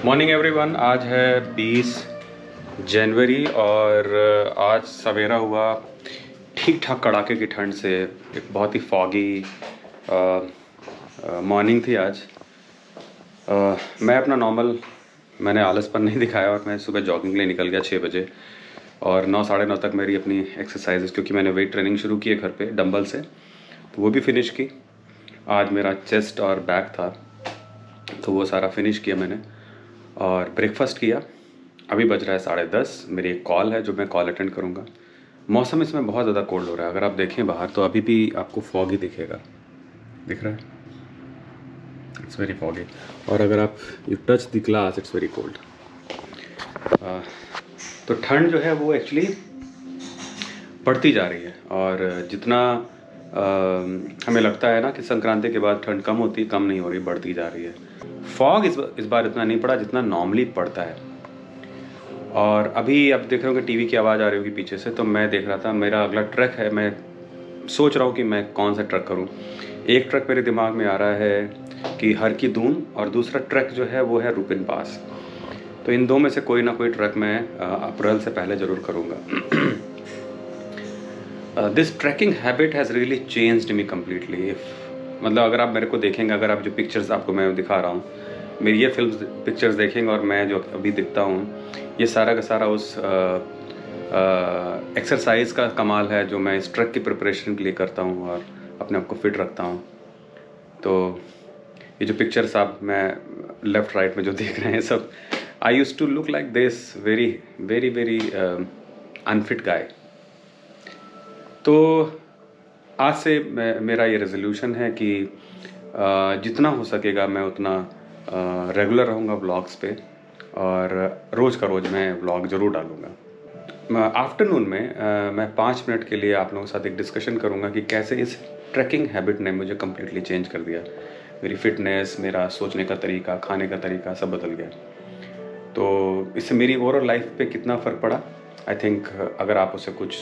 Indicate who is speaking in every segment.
Speaker 1: Morning everyone. आज है 20 जनवरी और आज सवेरा हुआ ठीक ठाक कड़ाके की ठंड से। एक बहुत ही फॉगी मॉर्निंग थी आज। मैं अपना मैंने आलसपन नहीं दिखाया और मैं सुबह जॉगिंग के लिए निकल गया 6 बजे और 9 साढ़े 9 तक मेरी अपनी एक्सरसाइजेस, क्योंकि मैंने वेट ट्रेनिंग शुरू की है घर पे डंबल से, तो वो भी फिनिश की। आज मेरा चेस्ट और बैक था तो वो सारा फिनिश किया मैंने और ब्रेकफास्ट किया। अभी बज रहा है 10:30। मेरी एक कॉल है जो मैं कॉल अटेंड करूँगा। मौसम इसमें बहुत ज़्यादा कोल्ड हो रहा है। अगर आप देखें बाहर तो अभी भी आपको फॉग ही दिखेगा, दिख रहा है, इट्स वेरी फॉगी। और अगर आप you touch the glass it's very cold. तो ठंड जो है वो एक्चुअली बढ़ती जा रही है और जितना हमें लगता है ना कि संक्रांति के बाद ठंड कम होती, कम नहीं हो रही, बढ़ती जा रही है। फॉग इस बार इतना नहीं पड़ा जितना नॉर्मली पड़ता है। और अभी आप देख रहे हो कि टीवी की आवाज़ आ रही होगी पीछे से, तो मैं देख रहा था मेरा अगला ट्रैक है। मैं सोच रहा हूँ कि मैं कौन सा ट्रैक करूँ। एक ट्रैक मेरे दिमाग में आ रहा है कि हर की दून, और दूसरा ट्रैक जो है वो है रूपिन पास। तो इन दो में से कोई ना कोई ट्रैक मैं अप्रैल से पहले ज़रूर करूँगा। This trekking habit has really changed me completely. मतलब अगर आप मेरे को देखेंगे, अगर आप जो पिक्चर्स आपको मैं दिखा रहा हूँ, मेरी ये फिल्म पिक्चर्स देखेंगे और मैं जो अभी दिखता हूँ, ये सारा का सारा उस एक्सरसाइज का कमाल है जो मैं इस ट्रैक की प्रिपरेशन के लिए करता हूँ और अपने आप को फिट रखता हूँ। तो ये जो पिक्चर्स आप मैं लेफ़्ट राइट में जो देख रहे हैं सब, I used to look like this very very very unfit guy. तो आज से मेरा ये रेजोल्यूशन है कि जितना हो सकेगा मैं उतना रेगुलर रहूँगा व्लॉग्स पे और रोज़ का रोज़ मैं व्लॉग ज़रूर डालूँगा। आफ्टरनून में मैं 5 मिनट के लिए आप लोगों के साथ एक डिस्कशन करूँगा कि कैसे इस ट्रैकिंग हैबिट ने मुझे कम्प्लीटली चेंज कर दिया। मेरी फिटनेस, मेरा सोचने का तरीका, खाने का तरीका सब बदल गया। तो इससे मेरी ओवरऑल लाइफ पे कितना फ़र्क पड़ा, आई थिंक अगर आप उससे कुछ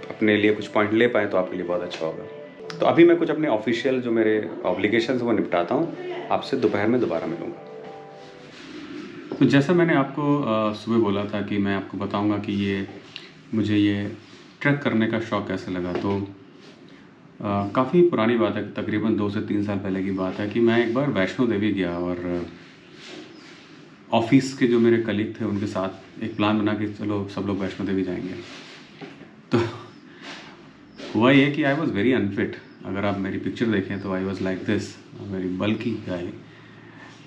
Speaker 1: अपने लिए कुछ पॉइंट ले पाएँ तो आपके लिए बहुत अच्छा होगा। तो अभी मैं कुछ अपने ऑफिशियल जो मेरे ऑब्लिगेशंस वो निपटाता हूँ, आपसे दोपहर में दोबारा मिलूँगा। तो जैसा मैंने आपको सुबह बोला था कि मैं आपको बताऊंगा कि मुझे ये ट्रैक करने का शौक़ कैसे लगा। तो काफ़ी पुरानी बात है, तकरीबन 2 से 3 साल पहले की बात है कि मैं एक बार वैष्णो देवी गया और ऑफिस के जो मेरे कलीग थे उनके साथ एक प्लान बना कि चलो सब लोग वैष्णो देवी जाएंगे। तो हुआ ये कि आई वॉज़ वेरी अनफिट। अगर आप मेरी पिक्चर देखें तो I was like this, very bulky guy,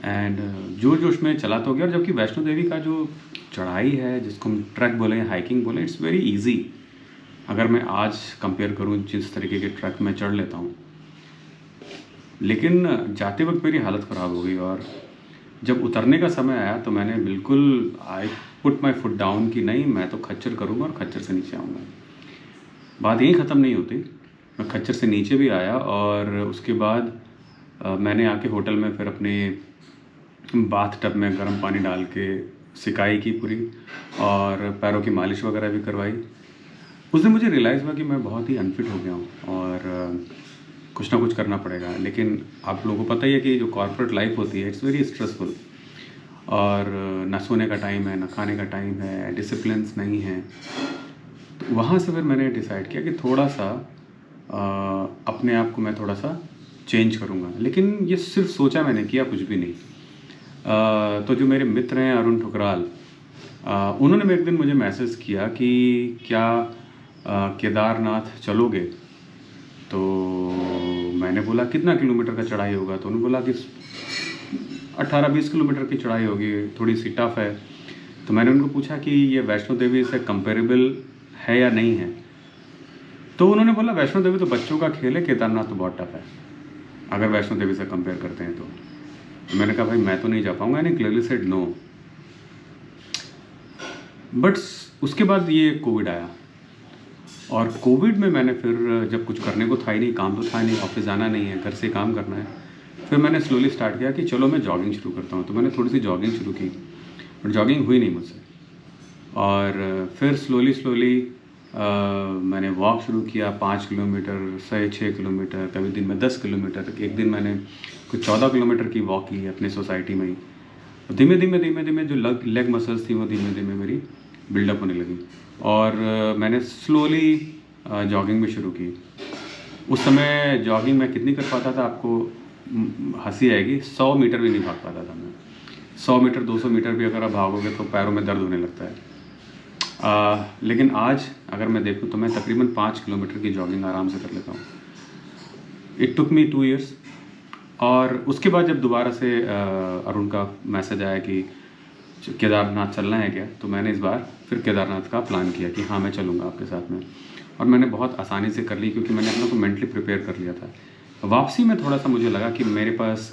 Speaker 1: and जोश में चला तो गया। और जबकि वैष्णो देवी का जो चढ़ाई है, जिसको हम ट्रैक बोले, हाइकिंग बोले, इट्स वेरी इजी। अगर मैं आज कंपेयर करूं जिस तरीके के ट्रैक में चढ़ लेता हूं, लेकिन जाते वक्त मेरी हालत ख़राब हो गई और जब उतरने का समय आया तो मैंने बिल्कुल I put my foot down कि नहीं, मैं तो खच्चर करूँगा और खच्चर से नीचे आऊँगा। बात यहीं ख़त्म नहीं होती, मैं खच्चर से नीचे भी आया और उसके बाद मैंने आके होटल में फिर अपने बाथ टब में गर्म पानी डाल के सिकाई की पूरी और पैरों की मालिश वगैरह भी करवाई। उस दिन मुझे रियलाइज़ हुआ कि मैं बहुत ही अनफिट हो गया हूँ और कुछ ना कुछ करना पड़ेगा। लेकिन आप लोगों को पता ही है कि जो कॉर्पोरेट लाइफ होती है इट्स वेरी स्ट्रेसफुल, और ना सोने का टाइम है, ना खाने का टाइम है, डिसिप्लिन्स नहीं है। तो वहाँ से फिर मैंने डिसाइड किया कि थोड़ा सा अपने आप को मैं थोड़ा सा चेंज करूँगा। लेकिन ये सिर्फ सोचा मैंने, किया कुछ भी नहीं। तो जो मेरे मित्र हैं अरुण ठुकराल, उन्होंने एक दिन मुझे मैसेज किया कि क्या केदारनाथ चलोगे। तो मैंने बोला कितना किलोमीटर का चढ़ाई होगा, तो उन्होंने बोला कि 18-20 किलोमीटर की चढ़ाई होगी, थोड़ी सी टफ है। तो मैंने उनको पूछा कि ये वैष्णो देवी से कंपेरेबल है या नहीं है। तो उन्होंने बोला वैष्णो देवी तो बच्चों का खेल है, केदारनाथ तो बहुत टफ है अगर वैष्णो देवी से कंपेयर करते हैं तो। मैंने कहा भाई मैं तो नहीं जा पाऊंगा, यानी क्लियरली सेड नो। बट उसके बाद ये कोविड आया और कोविड में मैंने फिर जब कुछ करने को था ही नहीं, काम तो था नहीं, ऑफिस जाना नहीं है, घर से काम करना है, फिर मैंने स्लोली स्टार्ट किया कि चलो मैं जॉगिंग शुरू करता हूँ। तो मैंने थोड़ी सी जॉगिंग शुरू की बट जॉगिंग हुई नहीं मुझसे। और फिर स्लोली मैंने वॉक शुरू किया, 5 किलोमीटर से 6 किलोमीटर, कभी दिन में 10 किलोमीटर। एक दिन मैंने कुछ 14 किलोमीटर की वॉक की अपने सोसाइटी में ही। धीमे धीमे जो लेग मसल्स थी वो धीमे धीमे मेरी बिल्डअप होने लगी। और मैंने स्लोली जॉगिंग भी शुरू की। उस समय जॉगिंग मैं कितनी कर पाता था, आपको हंसी आएगी, 100 मीटर भी नहीं भाग पाता था मैं। 100 मीटर 200 मीटर भी अगर आप भागोगे तो पैरों में दर्द होने लगता है। लेकिन आज अगर मैं देखूं तो मैं तकरीबन 5 किलोमीटर की जॉगिंग आराम से कर लेता हूँ। It took me 2 years। और उसके बाद जब दोबारा से अरुण का मैसेज आया कि केदारनाथ चलना है क्या, तो मैंने इस बार फिर केदारनाथ का प्लान किया कि हाँ मैं चलूँगा आपके साथ में। और मैंने बहुत आसानी से कर ली क्योंकि मैंने अपने को मेंटली प्रिपेयर कर लिया था। वापसी में थोड़ा सा मुझे लगा कि मेरे पास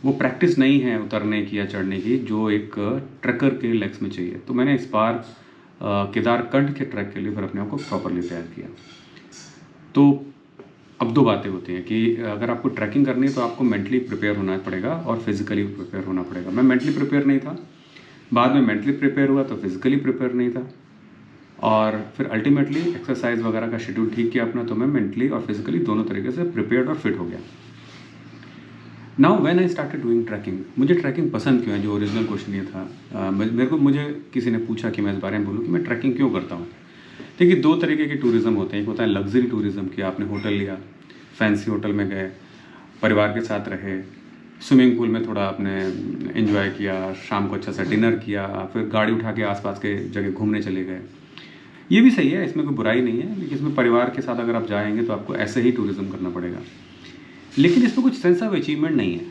Speaker 1: वो प्रैक्टिस नहीं है उतरने की या चढ़ने की जो एक ट्रैकर के लेग्स में चाहिए। तो मैंने इस बार केदारकंठ के ट्रैक के लिए फिर अपने आप को प्रॉपरली तैयार किया। तो अब 2 बातें होती हैं कि अगर आपको ट्रैकिंग करनी है तो आपको मेंटली प्रिपेयर होना पड़ेगा और फिज़िकली प्रिपेयर होना पड़ेगा। मैं मेंटली प्रिपेयर नहीं था, बाद में मेंटली प्रिपेयर हुआ तो फिज़िकली प्रिपेयर नहीं था, और फिर अल्टीमेटली एक्सरसाइज वगैरह का शेड्यूल ठीक किया अपना, तो मैं मेंटली और फिजिकली दोनों तरीके से प्रिपेयर्ड और फिट हो गया। Now when I started doing trekking, मुझे ट्रैकिंग पसंद क्यों है, जो ओरिजिनल क्वेश्चन ये था। मुझे किसी ने पूछा कि मैं इस बारे में बोलूँ कि मैं ट्रैकिंग क्यों करता हूँ। देखिए 2 तरीके के टूरिज़्म होते हैं। एक होता है लग्जरी टूरिज़्म कि आपने होटल लिया, फैंसी होटल में गए, परिवार के साथ रहे, स्विमिंग पूल में थोड़ा आपने एंजॉय किया, शाम को अच्छा सा डिनर किया, फिर गाड़ी उठा के आसपास के जगह घूमने चले गए। ये भी सही है, इसमें कोई बुराई नहीं है, लेकिन इसमें परिवार के साथ अगर आप जाएंगे तो आपको ऐसे ही टूरिज़्म करना पड़ेगा। लेकिन इसमें कुछ सेंस ऑफ अचीवमेंट नहीं है।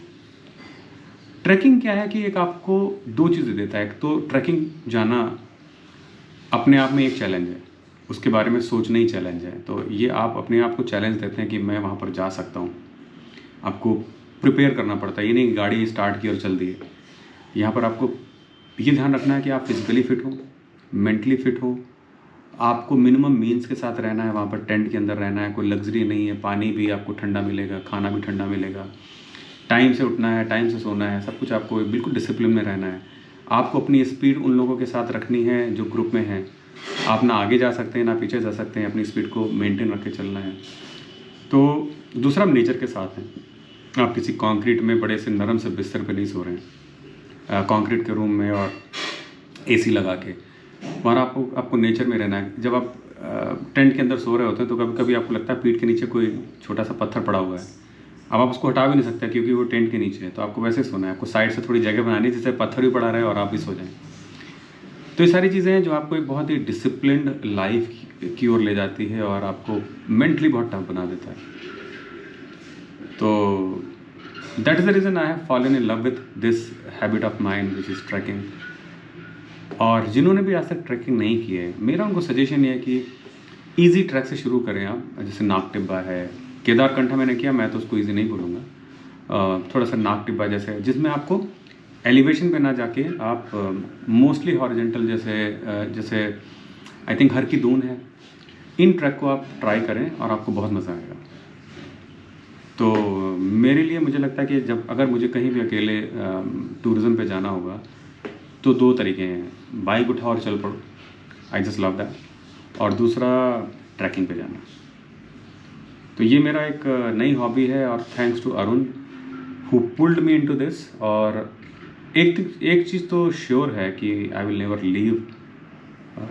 Speaker 1: ट्रैकिंग क्या है कि एक आपको 2 चीज़ें देता है। एक तो ट्रैकिंग जाना अपने आप में एक चैलेंज है, उसके बारे में सोचना ही चैलेंज है। तो ये आप अपने आप को चैलेंज देते हैं कि मैं वहाँ पर जा सकता हूँ। आपको प्रिपेयर करना पड़ता है, ये नहीं कि गाड़ी स्टार्ट की और चल दी। यहाँ पर आपको ये ध्यान रखना है कि आप फिजिकली फिट हो, मेंटली फिट हो, आपको मिनिमम मीन्स के साथ रहना है, वहाँ पर टेंट के अंदर रहना है, कोई लग्जरी नहीं है, पानी भी आपको ठंडा मिलेगा, खाना भी ठंडा मिलेगा, टाइम से उठना है, टाइम से सोना है, सब कुछ आपको बिल्कुल डिसिप्लिन में रहना है। आपको अपनी स्पीड उन लोगों के साथ रखनी है जो ग्रुप में हैं। आप ना आगे जा सकते हैं ना पीछे जा सकते हैं, अपनी स्पीड को मेंटेन रख के चलना है। तो दूसरा, आप नेचर के साथ हैं, आप किसी कंक्रीट में बड़े से नरम से बिस्तर पे नहीं सो रहे हैं, कंक्रीट के रूम में और एसी लगा के। वहाँ आपको नेचर में रहना है। जब आप टेंट के अंदर सो रहे होते हैं तो कभी कभी आपको लगता है पीठ के नीचे कोई छोटा सा पत्थर पड़ा हुआ है, अब आप उसको हटा भी नहीं सकते क्योंकि वो टेंट के नीचे है। तो आपको वैसे सोना है, आपको साइड से थोड़ी जगह बनानी है जिससे पत्थर भी पड़ा रहे और आप भी सो जाएं। तो ये सारी चीज़ें हैं जो आपको एक बहुत ही डिसिप्लिन्ड लाइफ की ओर ले जाती है और आपको मेंटली बहुत टफ बना देता है। तो that is the reason I have fallen in love with this habit of mind which is trekking. और जिन्होंने भी आज तक ट्रैकिंग नहीं की है, मेरा उनको सजेशन ये है कि इजी ट्रैक से शुरू करें आप। जैसे नाग टिब्बा है, केदारकंठ मैंने किया, मैं तो उसको इजी नहीं बोलूँगा, थोड़ा सा नाग टिब्बा जैसे, जिसमें आपको एलिवेशन पे ना जाके आप मोस्टली हॉरिजेंटल जैसे आई थिंक हर की दून है, इन ट्रैक को आप ट्राई करें और आपको बहुत मज़ा आएगा। तो मेरे लिए मुझे लगता है कि जब अगर मुझे कहीं भी अकेले टूरिज़्म पे जाना होगा तो 2 तरीके हैं, बाइक उठाओ और चल पड़ो, आई जस्ट लव दैट, और दूसरा ट्रैकिंग पे जाना। तो ये मेरा एक नई हॉबी है और thanks to Arun who pulled me into this. और एक चीज़ तो श्योर है कि I will never leave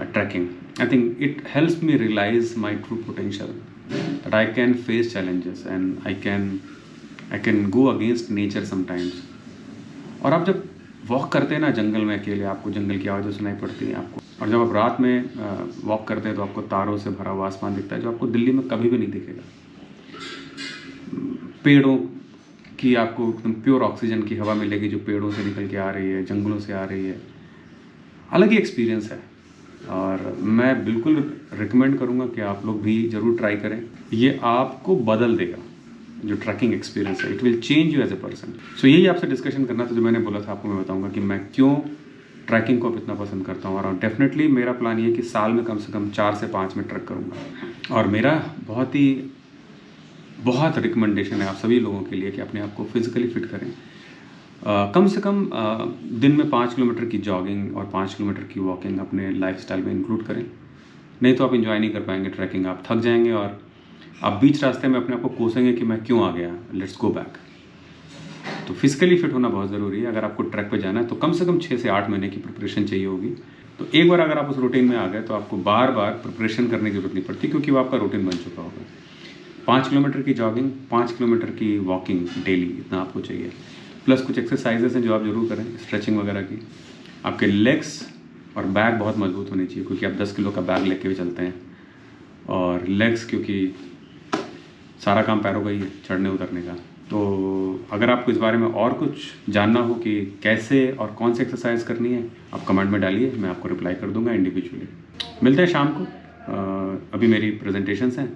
Speaker 1: trekking. I think it helps me realise my true potential, that I can face challenges and I can go against nature sometimes. और आप जब walk करते हैं ना जंगल में अकेले, आपको जंगल की आवाज़ें सुनाई पड़ती हैं आपको, और जब आप रात में वॉक करते हैं तो आपको तारों से भरा हुआ आसमान दिखता है जो आपको दिल्ली में कभी भी नहीं दिखेगा। पेड़ों की आपको एकदम प्योर ऑक्सीजन की हवा मिलेगी जो पेड़ों से निकल के आ रही है, जंगलों से आ रही है। अलग ही एक्सपीरियंस है और मैं बिल्कुल रिकमेंड करूँगा कि आप लोग भी ज़रूर ट्राई करें। ये आपको बदल देगा, जो ट्रैकिंग एक्सपीरियंस है, it will change you as a person. So यही आपसे डिस्कशन करना था जो मैंने बोला था आपको, मैं बताऊंगा कि मैं क्यों ट्रैकिंग को इतना पसंद करता हूँ। और डेफिनेटली मेरा प्लान ये है कि साल में कम से कम 4 से 5 में ट्रैक करूँगा। और मेरा बहुत रिकमेंडेशन है आप सभी लोगों के लिए कि अपने आप को फिजिकली फिट करें। कम से कम दिन में 5 किलोमीटर की जॉगिंग और 5 किलोमीटर की वॉकिंग अपने लाइफस्टाइल में इंक्लूड करें, नहीं तो आप इंजॉय नहीं कर पाएंगे ट्रैकिंग, आप थक जाएंगे और आप बीच रास्ते में अपने आप को कोसेंगे कि मैं क्यों आ गया, लेट्स गो बैक। तो फिजिकली फिट होना बहुत ज़रूरी है। अगर आपको ट्रैक पे जाना है तो कम से कम 6 से 8 महीने की प्रिपरेशन चाहिए होगी। तो एक बार अगर आप उस रूटीन में आ गए तो आपको बार बार प्रिपरेशन करने की जरूरत नहीं पड़ती, क्योंकि वो आपका रूटीन बन चुका होगा। 5 किलोमीटर की जॉगिंग, 5 किलोमीटर की वॉकिंग डेली, इतना आपको चाहिए। प्लस कुछ एक्सरसाइजेस हैं जो आप जरूर करें, स्ट्रेचिंग वगैरह की। आपके लेग्स और बैक बहुत मजबूत होनी चाहिए, क्योंकि आप 10 किलो का बैग लेके भी चलते हैं। और लेग्स, क्योंकि सारा काम पैरों का ही है चढ़ने उतरने का। तो अगर आपको इस बारे में और कुछ जानना हो कि कैसे और कौन सी एक्सरसाइज करनी है, आप कमेंट में डालिए, मैं आपको रिप्लाई कर दूंगा इंडिविजुअली। मिलते हैं शाम को। अभी मेरी प्रेजेंटेशंस हैं,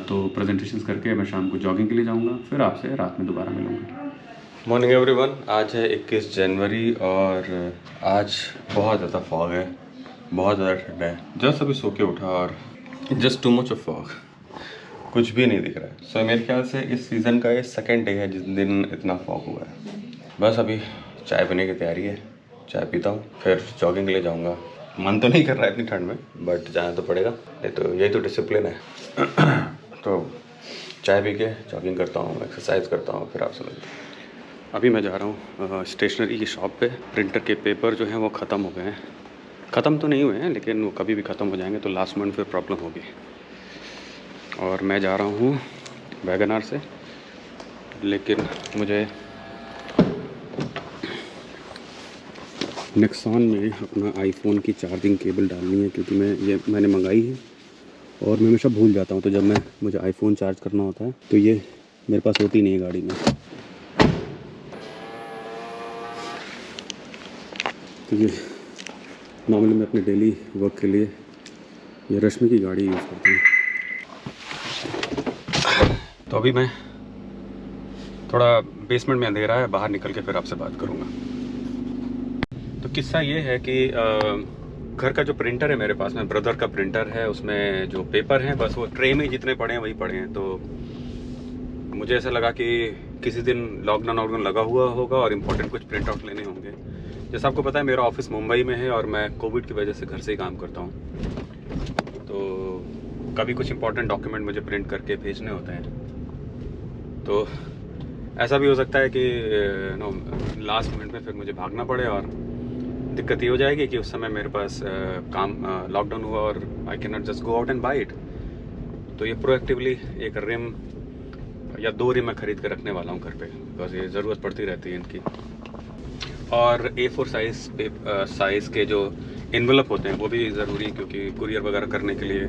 Speaker 1: तो प्रेजेंटेशंस करके मैं शाम को जॉगिंग के लिए जाऊंगा, फिर आपसे रात में दोबारा मिलूंगा।
Speaker 2: मॉर्निंग एवरीवन, आज है 21 जनवरी और आज बहुत ज़्यादा फॉग है, बहुत ज़्यादा ठंडा है। जस्ट अभी सो के उठा और just too much of fog, कुछ भी नहीं दिख रहा है। सो मेरे ख्याल से इस सीज़न का ये सेकेंड डे है जिस दिन इतना फॉग हुआ है। बस अभी चाय पीने की तैयारी है, चाय पीता हूँ फिर जॉगिंग के लिए जाऊँगा। मन तो नहीं कर रहा है इतनी ठंड में, बट जाना तो पड़ेगा, नहीं तो यही तो डिसिप्लिन है। तो चाय पी के जॉगिंग करता हूँ, एक्सरसाइज करता हूँ, फिर आपसे मिलता हूँ।
Speaker 1: अभी मैं जा रहा हूँ स्टेशनरी की शॉप पे। प्रिंटर के पेपर जो हैं वो ख़त्म हो गए हैं, ख़त्म तो नहीं हुए हैं लेकिन वो कभी भी ख़त्म हो जाएंगे, तो लास्ट मंथ फिर प्रॉब्लम होगी। और मैं जा रहा हूँ वैगनार से, लेकिन मुझे नेक्सॉन में अपना आईफोन की चार्जिंग केबल डालनी है, क्योंकि मैंने मंगाई है और मैं हमेशा भूल जाता हूँ। तो जब मुझे आईफोन चार्ज करना होता है तो ये मेरे पास होती नहीं है गाड़ी में। तो ये नॉर्मली मैं अपने डेली वर्क के लिए ये रश्मि की गाड़ी यूज़ करता हूँ। तो अभी मैं थोड़ा बेसमेंट में अंधेरा है, बाहर निकल के फिर आपसे बात करूँगा। तो किस्सा ये है कि घर का जो प्रिंटर है मेरे पास में, ब्रदर का प्रिंटर है, उसमें जो पेपर हैं बस वो ट्रे में जितने पड़े हैं वही पड़े हैं। तो मुझे ऐसा लगा कि किसी दिन लॉकडाउन लगा हुआ होगा और इम्पोर्टेंट कुछ प्रिंट आउट लेने होंगे। जैसा आपको पता है मेरा ऑफिस मुंबई में है और मैं कोविड की वजह से घर से ही काम करता हूँ। तो कभी कुछ इंपॉर्टेंट डॉक्यूमेंट मुझे प्रिंट करके भेजने होते हैं, तो ऐसा भी हो सकता है कि लास्ट मिनट में फिर मुझे भागना पड़े और दिक्कत ये हो जाएगी कि उस समय मेरे पास काम लॉकडाउन हुआ और I can not just go out and by it. तो ये प्रोएक्टिवली एक रिम या 2 रिम मैं खरीद कर रखने वाला हूँ घर पे, बिकॉज ये ज़रूरत पड़ती रहती है इनकी। और A4 साइज़ के जो इन्वेलप होते हैं वो भी ज़रूरी, क्योंकि कुरियर वगैरह करने के लिए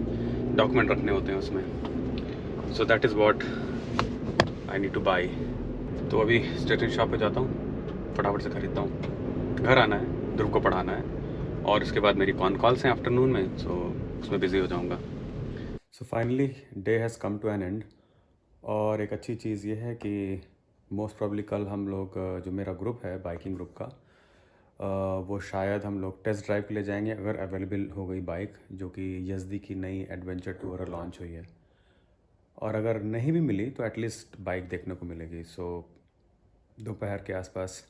Speaker 1: डॉक्यूमेंट रखने होते हैं उसमें। So that is what I need two by. तो अभी स्टेशनरी शॉप पे जाता हूँ, फटाफट से ख़रीदता हूँ, घर आना है, ध्रुव को पढ़ाना है और उसके बाद मेरी कॉल्स हैं आफ्टरनून में, सो उसमें बिज़ी हो जाऊँगा। So finally day has come to an end. और एक अच्छी चीज़ ये है कि मोस्ट प्रॉब्ली कल हम लोग जो मेरा ग्रुप है बाइकिंग ग्रुप का, वो शायद हम लोग टेस्ट ड्राइव के लिए जाएंगे, अगर अवेलेबल हो गई बाइक, जो कि यज़दी की नई एडवेंचर टूर लॉन्च हुई है। और अगर नहीं भी मिली तो एटलीस्ट बाइक देखने को मिलेगी। सो दोपहर के आसपास,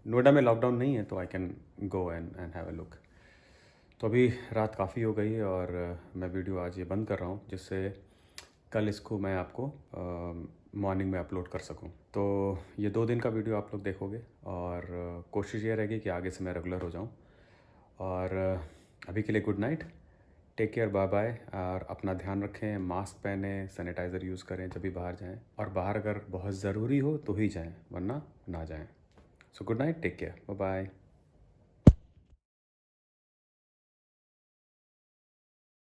Speaker 1: नोएडा में लॉकडाउन नहीं है तो आई can go and have a look. तो अभी रात काफ़ी हो गई और मैं वीडियो आज ये बंद कर रहा हूँ, जिससे कल इसको मैं आपको मॉर्निंग में अपलोड कर सकूं। तो ये 2 दिन का वीडियो आप लोग देखोगे और कोशिश ये रहेगी कि आगे से मैं रेगुलर हो जाऊं। और अभी के लिए good night, take care, bye bye. और अपना ध्यान रखें, मास्क पहने, सैनिटाइज़र यूज़ करें जब भी बाहर जाएं, और बाहर अगर बहुत ज़रूरी हो तो ही जाएं, वरना ना जाएं। So good night, take care, bye bye.